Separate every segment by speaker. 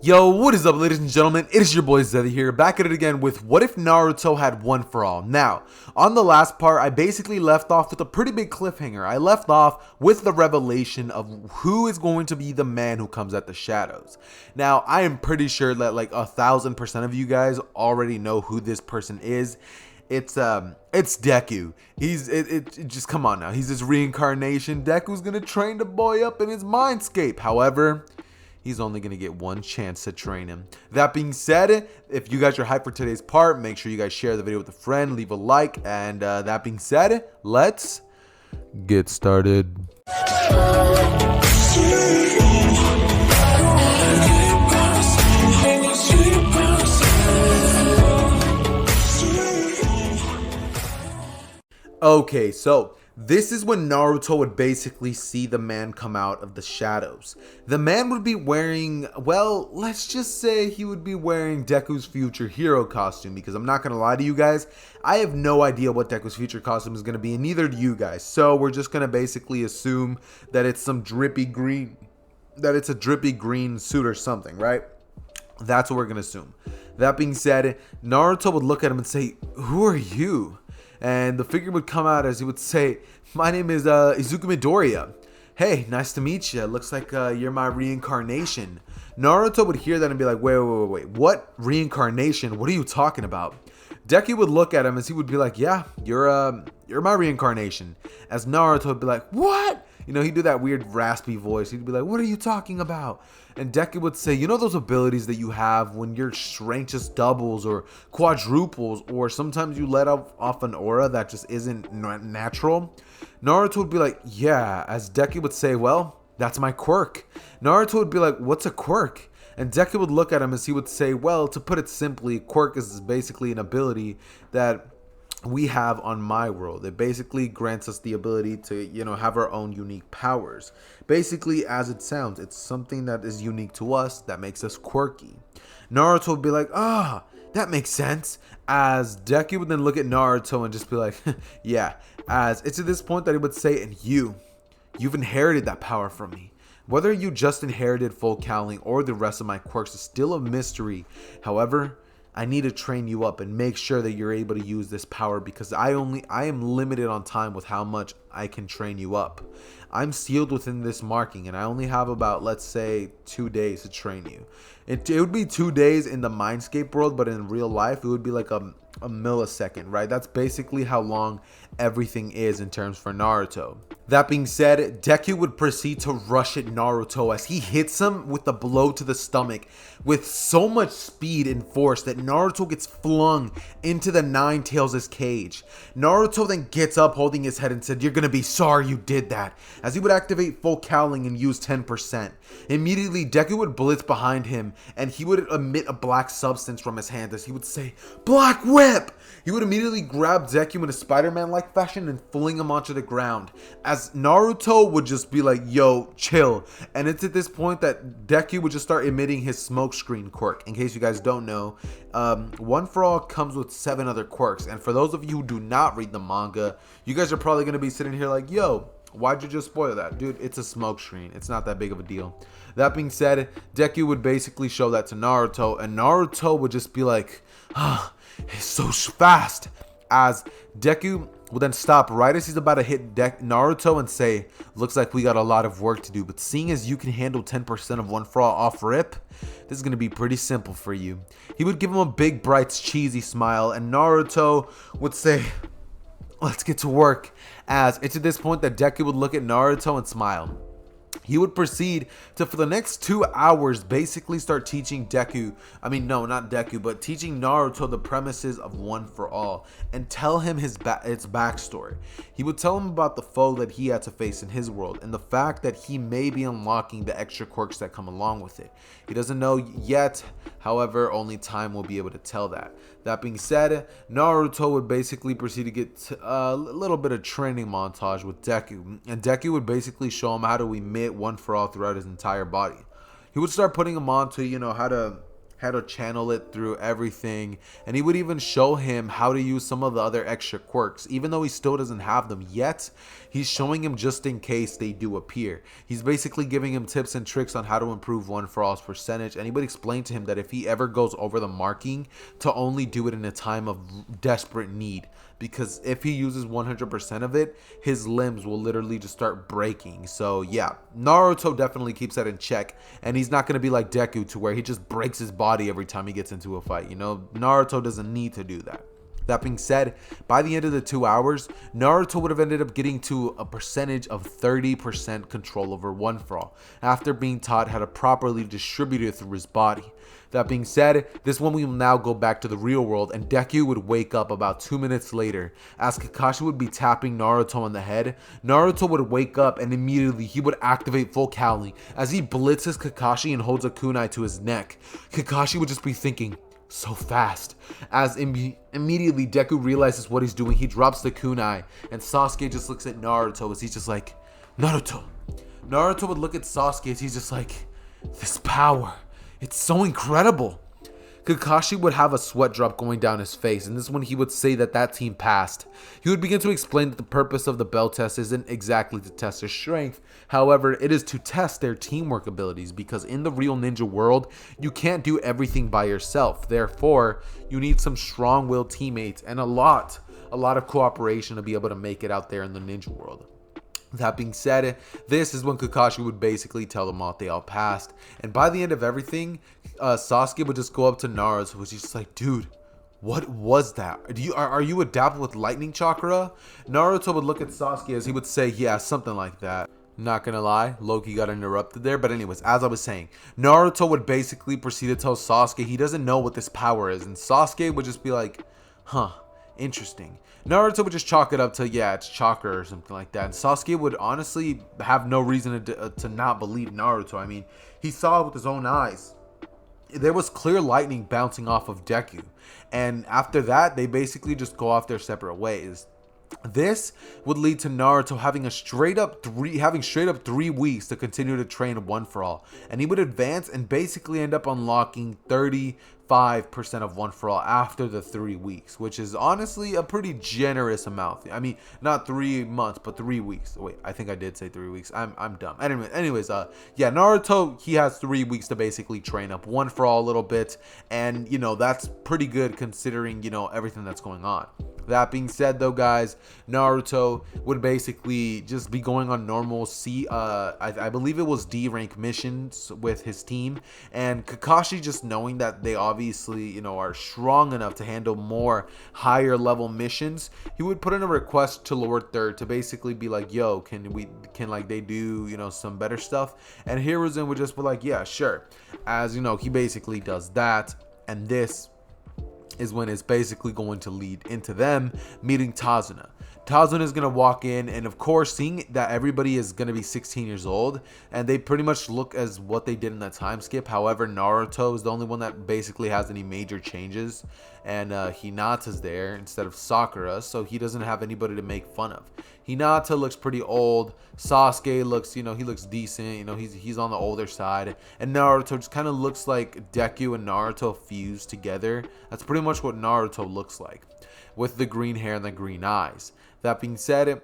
Speaker 1: Yo, what is up, ladies and gentlemen? It is your boy Zeddy here, back at it again with What If Naruto Had One For All. Now, on the last part, I basically left off with a pretty big cliffhanger. I left off with the revelation of who is going to be the man who comes at the shadows. Now, I am pretty sure that like 1000% of you guys already know who this person is. It's Deku. Just come on now. He's his reincarnation. Deku's gonna train the boy up in his mindscape. However, he's only going to get one chance to train him. That being said, if you guys are hyped for today's part, make sure you guys share the video with a friend, leave a like, and that being said, let's get started. Okay, so this is when Naruto would basically see the man come out of the shadows. The man would be wearing, well, let's just say he would be wearing Deku's future hero costume, because I'm not going to lie to you guys, I have no idea what Deku's future costume is going to be, and neither do you guys. So we're just going to basically assume that it's some drippy green, that it's a drippy green suit or something, right? That's what we're going to assume. That being said, Naruto would look at him and say, "Who are you?" And the figure would come out as he would say, "My name is Izuku Midoriya. Hey, nice to meet you. Looks like you're my reincarnation." Naruto would hear that and be like, wait. What reincarnation? What are you talking about? Deku would look at him as he would be like, "Yeah, you're my reincarnation." As Naruto would be like, "What?" You know, he'd do that weird raspy voice. He'd be like, "What are you talking about?" And Deku would say, "You know those abilities that you have when your strength just doubles or quadruples, or sometimes you let off an aura that just isn't natural?" Naruto would be like, "Yeah." As Deku would say, "Well, that's my quirk." Naruto would be like, "What's a quirk?" And Deku would look at him as he would say, "Well, to put it simply, quirk is basically an ability that we have on my world. It basically grants us the ability to, have our own unique powers. Basically, as it sounds, it's something that is unique to us that makes us quirky." Naruto would be like, that makes sense." As Deku would then look at Naruto and just be like, "Yeah." As it's at this point that he would say, "And you've inherited that power from me. Whether you just inherited full cowling or the rest of my quirks is still a mystery. However, I need to train you up and make sure that you're able to use this power, because I am limited on time with how much I can train you up. I'm sealed within this marking, and I only have about, let's say, 2 days to train you." It would be 2 days in the Mindscape world, but in real life, it would be like a millisecond, right? That's basically how long everything is in terms for Naruto. That being said, Deku would proceed to rush at Naruto as he hits him with a blow to the stomach with so much speed and force that Naruto gets flung into the Nine Tails' cage. Naruto then gets up holding his head and said, "You're gonna be sorry you did that," as he would activate full cowling and use 10%. Immediately, Deku would blitz behind him and he would emit a black substance from his hand as he would say, "Black Whip!" He would immediately grab Deku in a Spider-Man-like fashion and fling him onto the ground, as Naruto would just be like, "Yo, chill." And it's at this point that Deku would just start emitting his smokescreen quirk. In case you guys don't know, One For All comes with 7 other quirks. And for those of you who do not read the manga, you guys are probably going to be sitting here like, "Yo, why'd you just spoil that?" Dude, it's a smokescreen. It's not that big of a deal. That being said, Deku would basically show that to Naruto, and Naruto would just be like, "He's so fast." As Deku will then stop right as he's about to hit Naruto and say, "Looks like we got a lot of work to do, but seeing as you can handle 10% of One For All off rip, this is going to be pretty simple for you." He would give him a big, bright, cheesy smile, and Naruto would say, "Let's get to work." As it's at this point that Deku would look at Naruto and smile. He would proceed to, for the next 2 hours, basically start teaching teaching Naruto the premises of One For All and tell him its backstory. He would tell him about the foe that he had to face in his world and the fact that he may be unlocking the extra quirks that come along with it. He doesn't know yet, however, only time will be able to tell that. That being said, Naruto would basically proceed to get a little bit of training montage with Deku, and Deku would basically show him how to emit One For All throughout his entire body. He would start putting him on to, how to how to channel it through everything, and he would even show him how to use some of the other extra quirks. Even though he still doesn't have them yet, he's showing him just in case they do appear. He's basically giving him tips and tricks on how to improve One For All's percentage, and he would explain to him that if he ever goes over the marking, to only do it in a time of desperate need, because if he uses 100% of it, his limbs will literally just start breaking. So yeah, Naruto definitely keeps that in check, and he's not going to be like Deku to where he just breaks his body every time he gets into a fight. You know, Naruto doesn't need to do that. That being said, by the end of the 2 hours, Naruto would have ended up getting to a percentage of 30% control over One For All, after being taught how to properly distribute it through his body. That being said, this one we will now go back to the real world, and Deku would wake up about 2 minutes later, as Kakashi would be tapping Naruto on the head. Naruto would wake up and immediately he would activate full Cowling, as he blitzes Kakashi and holds a kunai to his neck. Kakashi would just be thinking, so fast. As immediately Deku realizes what he's doing, he drops the kunai, and Sasuke just looks at Naruto as he's just like, Naruto. Naruto would look at Sasuke as he's just like, this power, it's so incredible. Kakashi would have a sweat drop going down his face, and this is when he would say that team passed. He would begin to explain that the purpose of the bell test isn't exactly to test their strength, however, it is to test their teamwork abilities, because in the real ninja world, you can't do everything by yourself. Therefore, you need some strong-willed teammates and a lot of cooperation to be able to make it out there in the ninja world. That being said, this is when Kakashi would basically tell them all they all passed. And by the end of everything, Sasuke would just go up to Naruto, which is just like, dude, what was that? Are you adapted with lightning chakra? Naruto would look at Sasuke as he would say, yeah, something like that. Not gonna lie, Loki got interrupted there. But anyways, as I was saying, Naruto would basically proceed to tell Sasuke he doesn't know what this power is. And Sasuke would just be like, huh, interesting. Naruto would just chalk it up to, yeah, it's chakra or something like that. And Sasuke would honestly have no reason to not believe Naruto. I mean, he saw it with his own eyes. There was clear lightning bouncing off of Deku. And after that, they basically just go off their separate ways. This would lead to Naruto having straight up 3 weeks to continue to train One For All, and he would advance and basically end up unlocking 35% of One For All after the 3 weeks, which is honestly a pretty generous amount. I mean, not 3 months, but 3 weeks. Wait, I think I did say 3 weeks. I'm dumb. Anyways, yeah, Naruto, he has 3 weeks to basically train up One For All a little bit, and you know, that's pretty good considering, you know, everything that's going on. That being said, though, guys, Naruto would basically just be going on normal I believe it was D rank missions with his team, and Kakashi, just knowing that they obviously, you know, are strong enough to handle more higher level missions, he would put in a request to Lord Third to basically be like, yo, can like they do, you know, some better stuff? And Hiruzen would just be like, yeah, sure. As you know, he basically does that, and this is when it's basically going to lead into them meeting Tazuna. Tazuna is going to walk in, and of course, seeing that everybody is going to be 16 years old, and they pretty much look as what they did in that time skip. However, Naruto is the only one that basically has any major changes, and Hinata's there instead of Sakura, so he doesn't have anybody to make fun of. Hinata looks pretty old. Sasuke looks, you know, he looks decent. You know, he's on the older side. And Naruto just kind of looks like Deku and Naruto fused together. That's pretty much what Naruto looks like, with the green hair and the green eyes. That being said,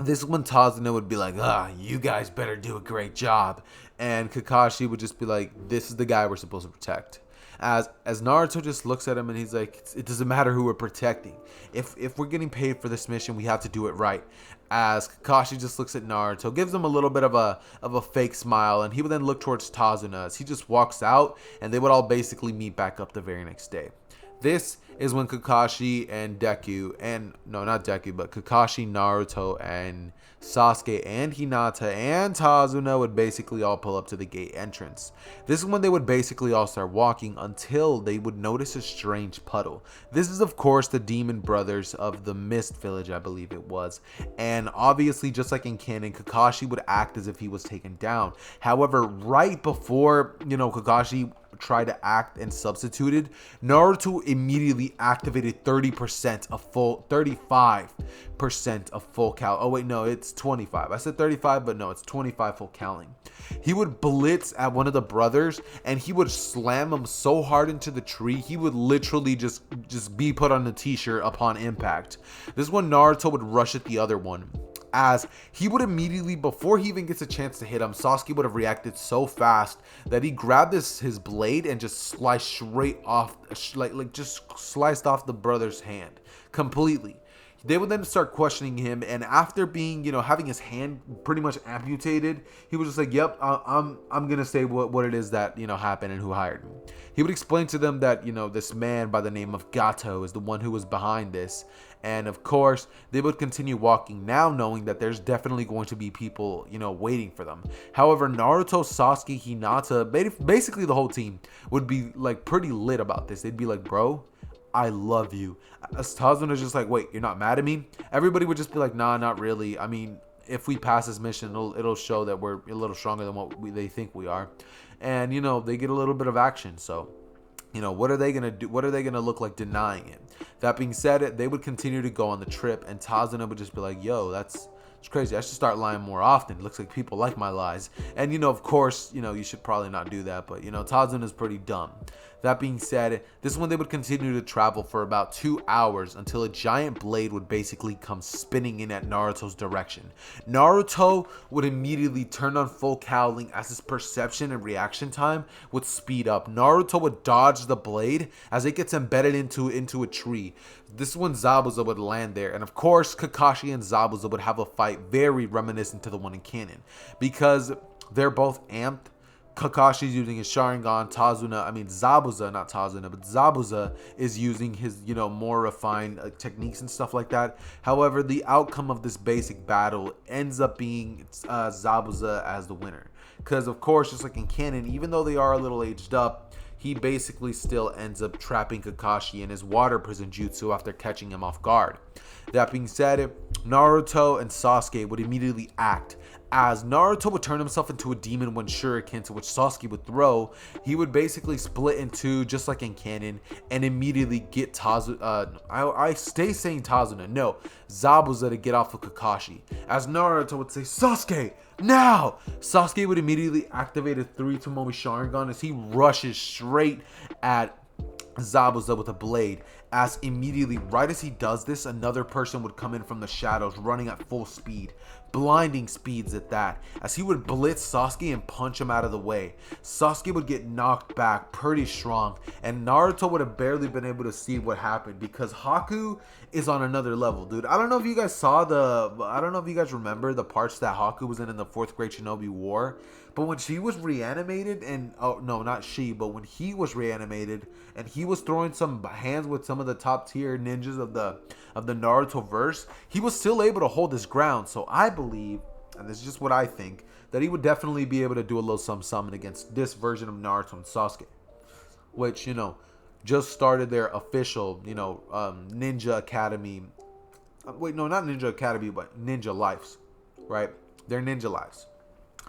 Speaker 1: this is when Tazuna would be like, you guys better do a great job. And Kakashi would just be like, this is the guy we're supposed to protect. As Naruto just looks at him and he's like, it doesn't matter who we're protecting. If we're getting paid for this mission, we have to do it right. As Kakashi just looks at Naruto, gives him a little bit of a fake smile, and he would then look towards Tazuna as he just walks out, and they would all basically meet back up the very next day. This is when Kakashi and Deku, and no, not Deku, but Kakashi, Naruto, and Sasuke, and Hinata, and Tazuna would basically all pull up to the gate entrance. This is when they would basically all start walking until they would notice a strange puddle. This is, of course, the demon brothers of the Mist Village, I believe it was. And obviously, just like in canon, Kakashi would act as if he was taken down. However, right before, you know, Kakashi try to act and substituted, Naruto immediately activated 35% of full cal. Oh wait, no, it's 25. I said 35, but no, it's 25 full caling. He would blitz at one of the brothers and he would slam him so hard into the tree, he would literally just be put on the t-shirt upon impact. This is when Naruto would rush at the other one, as he would immediately, before he even gets a chance to hit him, Sasuke would have reacted so fast that he grabbed his blade and just sliced straight off, like just sliced off the brother's hand completely. They would then start questioning him, and after being, having his hand pretty much amputated, he was just like, "Yep, I'm gonna say what it is that happened and who hired me." He would explain to them that this man by the name of Gato is the one who was behind this, and of course they would continue walking, now knowing that there's definitely going to be people waiting for them. However, Naruto, Sasuke, Hinata, basically the whole team would be like pretty lit about this. They'd be like, "Bro, I love you." As Tazuna is just like, "Wait, you're not mad at me?" Everybody would just be like, "Nah, not really. I mean, if we pass this mission, it'll show that we're a little stronger than what they think we are." And they get a little bit of action. So what are they gonna do? What are they gonna look like denying it? That being said, they would continue to go on the trip, and Tazuna would just be like, "Yo, it's crazy. I should start lying more often. It looks like people like my lies." And of course, you should probably not do that, but Tazuna is pretty dumb. That being said, this is when they would continue to travel for about 2 hours until a giant blade would basically come spinning in at Naruto's direction. Naruto would immediately turn on full cowling as his perception and reaction time would speed up. Naruto would dodge the blade as it gets embedded into a tree. This is when Zabuza would land there, and of course Kakashi and Zabuza would have a fight very reminiscent to the one in canon, because they're both amped. Kakashi's using his Sharingan, Zabuza, not Tazuna, but Zabuza is using his, more refined techniques and stuff like that. However, the outcome of this basic battle ends up being Zabuza as the winner. Because, of course, just like in canon, even though they are a little aged up, he basically still ends up trapping Kakashi in his water prison jutsu after catching him off guard. That being said, Naruto and Sasuke would immediately act, as Naruto would turn himself into a demon when shuriken, to which Sasuke would throw. He would basically split in two, just like in canon, and immediately get Zabuza to get off of Kakashi. As Naruto would say, "Sasuke, now!" Sasuke would immediately activate a 3 Tomomi Sharingan as he rushes straight at Zabuza with a blade. As immediately, right as he does this, another person would come in from the shadows running at full speed, blinding speeds at that, as he would blitz Sasuke and punch him out of the way. Sasuke would get knocked back pretty strong, and Naruto would have barely been able to see what happened, because Haku is on another level, dude. I don't know if you guys remember the parts that Haku was in the 4th Great Shinobi War, but when she was reanimated, and when he was reanimated and he was throwing some hands with some of the top tier ninjas of the Naruto verse, he was still able to hold his ground. So I believe, and this is just what I think, that he would definitely be able to do a little summon against this version of Naruto and Sasuke, which just started their official Ninja Academy. Wait, no, not Ninja Academy, but Ninja Lives, right? Their Ninja Lives.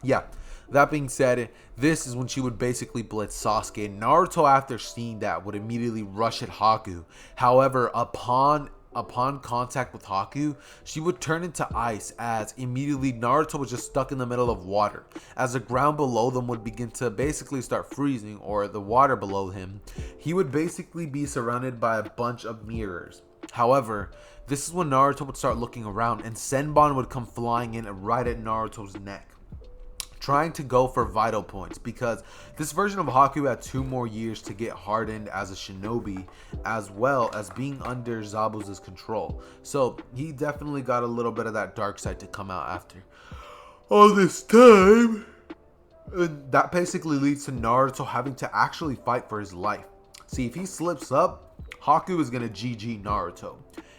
Speaker 1: Yeah. That being said, this is when she would basically blitz Sasuke. Naruto, after seeing that, would immediately rush at Haku. However, upon contact with Haku, she would turn into ice, as immediately Naruto was just stuck in the middle of water. As the ground below them would begin to basically start freezing, or the water below him, he would basically be surrounded by a bunch of mirrors. However, this is when Naruto would start looking around, and Senbon would come flying in right at Naruto's neck, trying to go for vital points, because this version of Haku had 2 more years to get hardened as a shinobi, as well as being under Zabuza's control. So he definitely got a little bit of that dark side to come out after all this time. And that basically leads to Naruto having to actually fight for his life. See, if he slips up, Haku is going to GG Naruto.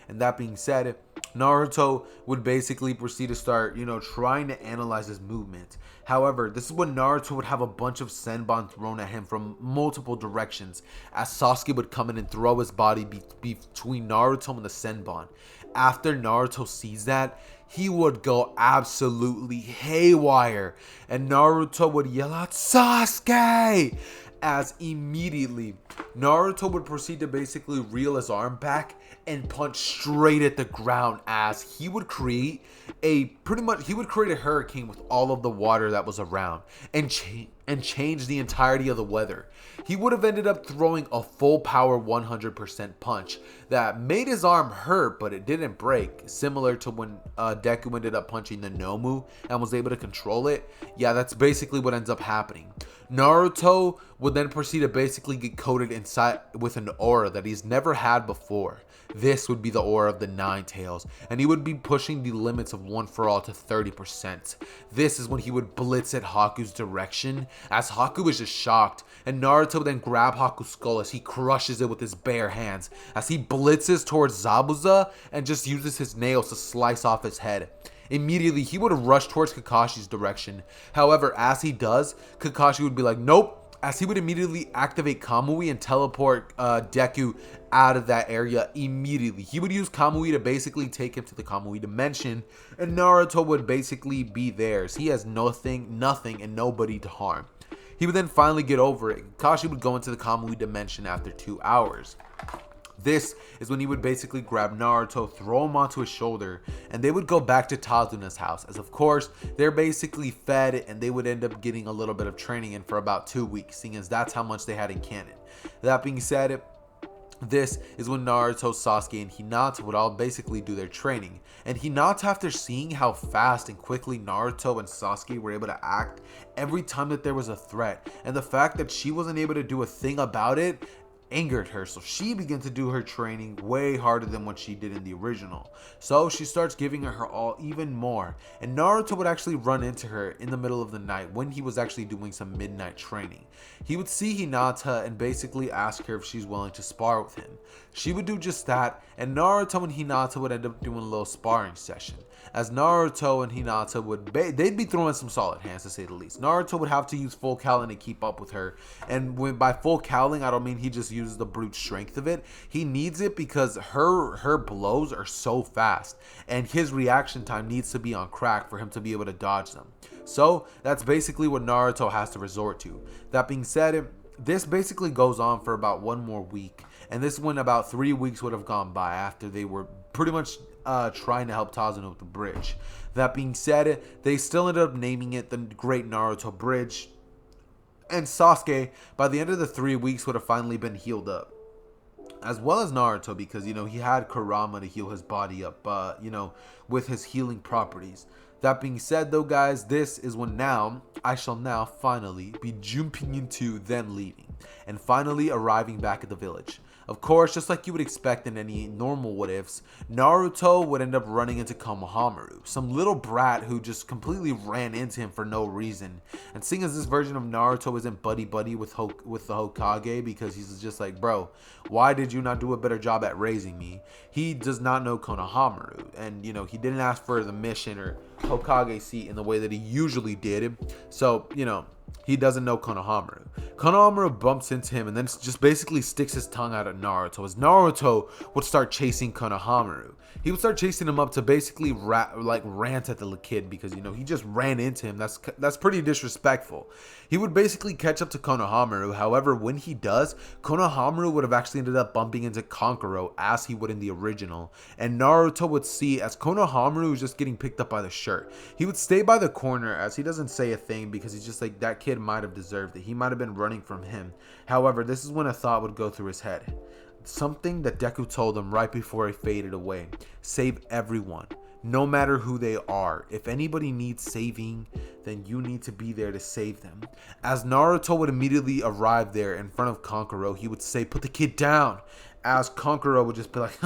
Speaker 1: And that being said, Naruto would basically proceed to start, trying to analyze his movement. However, this is when Naruto would have a bunch of Senbon thrown at him from multiple directions, as Sasuke would come in and throw his body between Naruto and the Senbon. After Naruto sees that, he would go absolutely haywire, and Naruto would yell out, "Sasuke!" as immediately Naruto would proceed to basically reel his arm back and punch straight at the ground, as he would create a hurricane with all of the water that was around and change the entirety of the weather. He would have ended up throwing a full power 100% punch that made his arm hurt, but it didn't break, similar to when Deku ended up punching the Nomu and was able to control it. Yeah, that's basically what ends up happening. Naruto would then proceed to basically get coated inside with an aura that he's never had before. This would be the aura of the Nine Tails, and he would be pushing the limits of One for All to 30%. This is when he would blitz at Haku's direction, as Haku is just shocked, and Naruto would then grab Haku's skull as he crushes it with his bare hands, as he blitzes towards Zabuza and just uses his nails to slice off his head. Immediately, he would rush towards Kakashi's direction. However, as he does, Kakashi would be like, nope, as he would immediately activate Kamui and teleport Deku out of that area immediately. He would use Kamui to basically take him to the Kamui dimension, and Naruto would basically be theirs. He has nothing, and nobody to harm. He would then finally get over it. Kakashi would go into the Kamui dimension after 2 hours. This is when he would basically grab Naruto, throw him onto his shoulder, and they would go back to Tazuna's house, as of course they're basically fed, and they would end up getting a little bit of training in for about 2 weeks, seeing as that's how much they had in canon. That being said, this is when Naruto, Sasuke, and Hinata would all basically do their training. And Hinata, after seeing how fast and quickly Naruto and Sasuke were able to act every time that there was a threat, and the fact that she wasn't able to do a thing about it, angered her, so she began to do her training way harder than what she did in the original. So she starts giving her all even more, and Naruto would actually run into her in the middle of the night when he was actually doing some midnight training. He would see Hinata and basically ask her if she's willing to spar with him. She would do just that, and Naruto and Hinata would end up doing a little sparring session, as Naruto and Hinata would they'd be throwing some solid hands, to say the least. Naruto would have to use full Cowling to keep up with her, and by full Cowling I don't mean he just uses the brute strength of it. He needs it because her blows are so fast, and his reaction time needs to be on crack for him to be able to dodge them. So that's basically what Naruto has to resort to. That being said, this basically goes on for about 1 more week, and this is when about 3 weeks would have gone by after they were pretty much trying to help Tazuna with the bridge. That being said, they still ended up naming it the Great Naruto Bridge, and Sasuke, by the end of the 3 weeks, would have finally been healed up, as well as Naruto, because he had Kurama to heal his body up, with his healing properties. That being said, though, guys, this is when I shall now finally be jumping into them leaving and finally arriving back at the village. Of course, just like you would expect in any normal what-ifs, Naruto would end up running into Konohamaru, some little brat who just completely ran into him for no reason. And seeing as this version of Naruto isn't buddy-buddy with the Hokage, because he's just like, bro, why did you not do a better job at raising me? He does not know Konohamaru, and he didn't ask for the mission or Hokage seat in the way that he usually did. So, he doesn't know Konohamaru. Konohamaru bumps into him and then just basically sticks his tongue out at Naruto, as Naruto would start chasing Konohamaru. He would start chasing him up to basically rant at the kid, because he just ran into him. That's pretty disrespectful. He would basically catch up to Konohamaru. However, when he does, Konohamaru would have actually ended up bumping into Kankuro as he would in the original, and Naruto would see as Konohamaru was just getting picked up by the shirt. He would stay by the corner as he doesn't say a thing, because he's just like, that kid might have deserved it. He might have been running from him. However, this is when a thought would go through his head. Something that Deku told him right before he faded away. Save everyone, no matter who they are. If anybody needs saving, then you need to be there to save them. As Naruto would immediately arrive there in front of Kankuro, he would say, put the kid down. As Kankuro would just be like,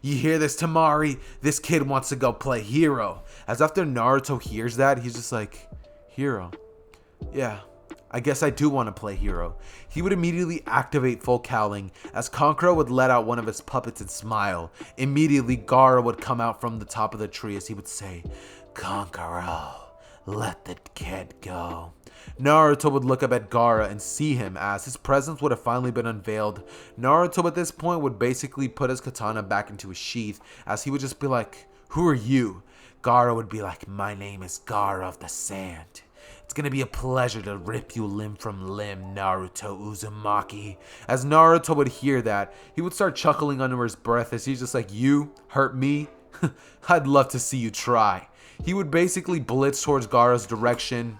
Speaker 1: you hear this, Tamari? This kid wants to go play hero. As after Naruto hears that, he's just like, hero? Yeah, I guess I do want to play hero. He would immediately activate full Cowling, as Kankuro would let out one of his puppets and smile. Immediately, Gaara would come out from the top of the tree as he would say, Kankuro, let the kid go. Naruto would look up at Gaara and see him, as his presence would have finally been unveiled. Naruto at this point would basically put his katana back into his sheath, as he would just be like, who are you? Gaara would be like, my name is Gaara of the Sand. It's gonna be a pleasure to rip you limb from limb, Naruto Uzumaki. As Naruto would hear that, he would start chuckling under his breath as he's just like, you hurt me? I'd love to see you try. He would basically blitz towards Gaara's direction.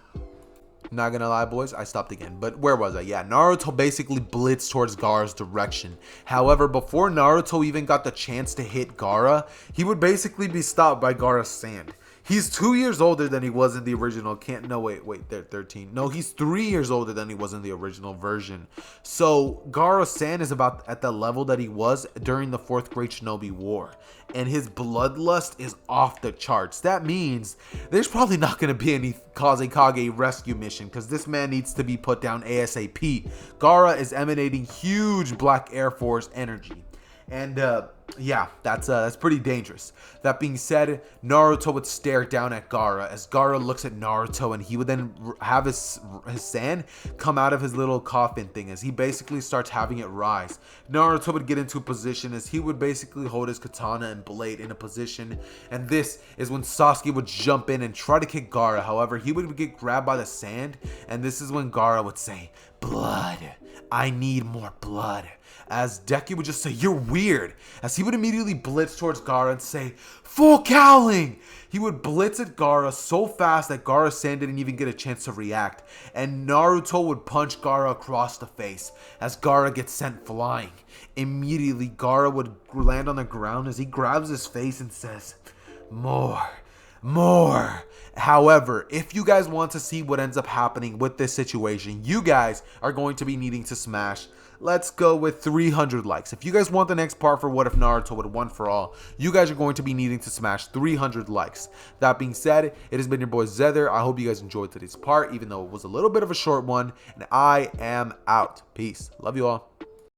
Speaker 1: Not gonna lie, boys, I stopped again. But where was I? Yeah, Naruto basically blitzed towards Gaara's direction. However, before Naruto even got the chance to hit Gaara, he would basically be stopped by Gaara's sand. He's 2 years older than he was in the original. They're 13. No, he's 3 years older than he was in the original version. So Gaara's sand is about at the level that he was during the 4th Great Shinobi War. And his bloodlust is off the charts. That means there's probably not going to be any Kazekage rescue mission because this man needs to be put down ASAP. Gaara is emanating huge Black Air Force energy. And yeah, that's pretty dangerous. That being said, Naruto would stare down at Gaara as Gaara looks at Naruto, and he would then have his sand come out of his little coffin thing as he basically starts having it rise. Naruto would get into a position as he would basically hold his katana and blade in a position, and this is when Sasuke would jump in and try to kick Gaara. However, he would get grabbed by the sand, and this is when Gaara would say, "Blood, I need more blood." As Deku would just say, "You're weird," as he would immediately blitz towards Gaara and say, "Full cowling!" He would blitz at Gaara so fast that Gaara's sand didn't even get a chance to react, and Naruto would punch Gaara across the face as Gaara gets sent flying. Immediately, Gaara would land on the ground as he grabs his face and says, "More. More." However, if you guys want to see what ends up happening with this situation, you guys are going to be needing to smash, let's go with 300 likes. If you guys want the next part for What If Naruto Would Have Won For All, you guys are going to be needing to smash 300 likes. That being said, it has been your boy Zether. I hope you guys enjoyed today's part, even though it was a little bit of a short one, and I am out. Peace. Love you all.